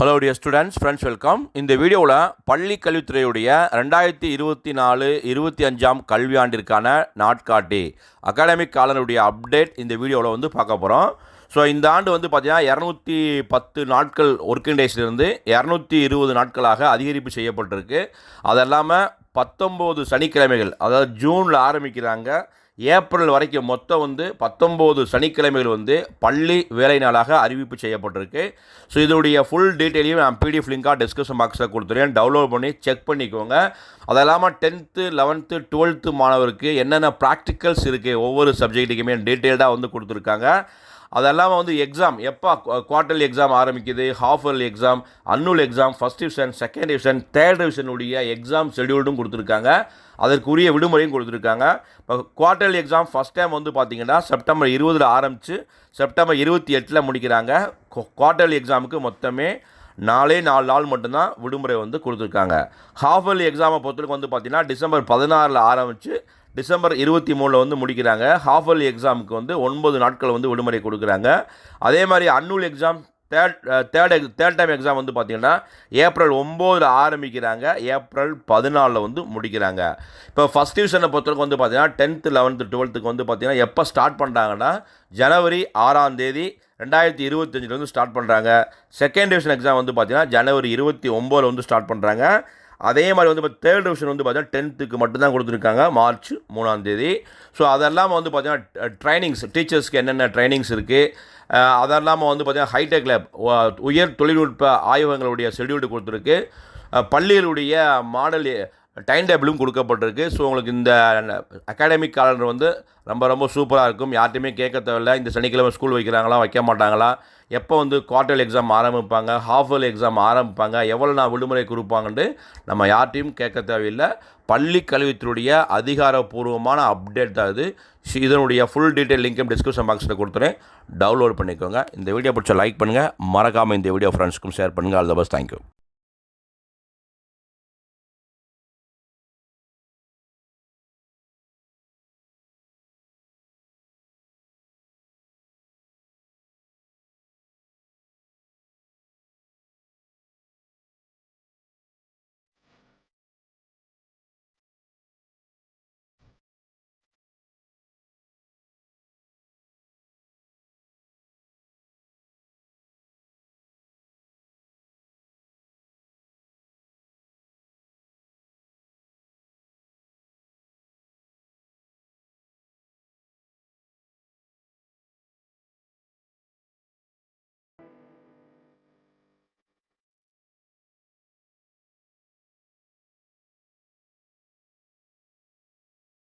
Hello dear students, friends, welcome. இந்த வீடியோவில் பள்ளி கல்வித்துறையுடைய 2024-25 கல்வியாண்டிற்கான நாட்காட்டி அகாடமிக் காலண்டருடைய அப்டேட் இந்த வீடியோவில் பார்க்க போகிறோம். ஸோ இந்த ஆண்டு பார்த்தீங்கன்னா 210 நாட்கள் ஒர்க்கிங் டேஸ்லேருந்து 220 நாட்களாக அதிகரிப்பு செய்யப்பட்டிருக்கு. அது இல்லாமல் 19 சனிக்கிழமைகள், அதாவது ஜூனில் ஆரம்பிக்கிறாங்க, ஏப்ரல் வரைக்கும் மொத்தம் 19 சனிக்கிழமைகள் பள்ளி வேலை நாளாக அறிவிப்பு செய்யப்பட்டிருக்கு. ஸோ இதனுடைய ஃபுல் டீட்டெயிலையும் நான் பிடிஎஃப் லிங்காக டிஸ்கிரிப்ஷன் பாக்ஸில் கொடுத்துருக்கேன். டவுன்லோட் பண்ணி செக் பண்ணிக்கோங்க. அது இல்லாமல் 10th 11th 12th மாணவருக்கு என்னென்ன ப்ராக்டிக்கல்ஸ் இருக்குது ஒவ்வொரு சப்ஜெக்ட்டுக்குமே டீட்டெயில்டாக கொடுத்துருக்காங்க. அதெல்லாம் எக்ஸாம் எப்போ குவார்ட்டர்லி எக்ஸாம் ஆரம்பிக்குது, half yearly exam, annual exam, first division, second division, third டிவிஷனுடைய எக்ஸாம் ஷெடியூல்டும் கொடுத்துருக்காங்க. அதற்குரிய விடுமுறையும் கொடுத்துருக்காங்க. இப்போ குவார்ட்டர்லி எக்ஸாம் ஃபஸ்ட் டைம் பார்த்தீங்கன்னா செப்டம்பர் 20 ஆரம்பித்து செப்டம்பர் 28 முடிக்கிறாங்க. குவார்ட்டர்லி எக்ஸாமுக்கு மொத்தமே 4 நாள் மட்டும்தான் விடுமுறை கொடுத்துருக்காங்க. ஹாஃப் இயர்லி எக்ஸாமை பொறுத்தவரைக்கும் பார்த்தீங்கன்னா டிசம்பர் 16 ஆரம்பித்து டிசம்பர் 23 முடிக்கிறாங்க. ஹாஃப் இயர்லி எக்ஸாமுக்கு 9 நாட்கள் விடுமுறை கொடுக்குறாங்க. அதே மாதிரி அன்னுவல் எக்ஸாம் தேர்ட் டைம் எக்ஸாம் பார்த்தீங்கன்னா ஏப்ரல் 9 ஆரம்பிக்கிறாங்க, ஏப்ரல் 14 முடிக்கிறாங்க. இப்போ ஃபஸ்ட் டிவிஷனை பொறுத்தவரைக்கும் பார்த்தீங்கன்னா 10th 11th 12th பார்த்தீங்கன்னா எப்போ ஸ்டார்ட் பண்ணுறாங்கன்னா ஜனவரி 6 2025 ஸ்டார்ட் பண்ணுறாங்க. செகண்ட் டிவிஷன் எக்ஸாம் பார்த்தீங்கன்னா ஜனவரி 29 ஸ்டார்ட் பண்ணுறாங்க. அதே மாதிரி தேர்ட் டிவிஷன் பார்த்தீங்கன்னா 10th மட்டும்தான் கொடுத்துருக்காங்க, மார்ச் 3 ஸோ அதெல்லாம் பார்த்தீங்கன்னா ட்ரைனிங்ஸ், டீச்சர்ஸ்க்கு என்னென்ன ட்ரைனிங்ஸ் இருக்குது, அதெல்லாம் பார்த்தீங்கன்னா ஹைடெக் லேப், உயர் தொழில்நுட்ப ஆய்வகங்களுடைய ஷெடியூல்டு கொடுத்துருக்கு. பள்ளிகளுடைய மாடல் டைம் டேபிளும் கொடுக்கப்பட்டிருக்கு. ஸோ உங்களுக்கு இந்த அகாடமிக் காலண்டர் ரொம்ப சூப்பராக இருக்கும். யார்ட்டையுமே கேட்க தேவையில்லை, இந்த சனிக்கிழமை ஸ்கூல் வைக்கிறாங்களா வைக்க மாட்டாங்களா, எப்போ குவார்ட்டர்லி எக்ஸாம் ஆரம்பிப்பாங்க, ஹாஃப் இயர்லி எக்ஸாம் ஆரம்பிப்பாங்க, எவ்வளோ நான் விடுமுறை கொடுப்பாங்கன்ட்டு நம்ம யார்ட்டையும் கேட்க தேவையில்லை. பள்ளி கல்வித்துறையுடைய அதிகாரப்பூர்வமான அப்டேட் தான் இது. இதனுடைய ஃபுல் டீட்டெயில் லிங்க்கும் டிஸ்கிரிப்ஷன் பாக்ஸில் கொடுத்துறேன், டவுன்லோட் பண்ணிக்கோங்க. இந்த வீடியோ பிடிச்ச லைக் பண்ணுங்கள், மறக்காமல் இந்த வீடியோ ஃப்ரெண்ட்ஸ்க்கும் ஷேர் பண்ணுங்கள். All the best, thank you.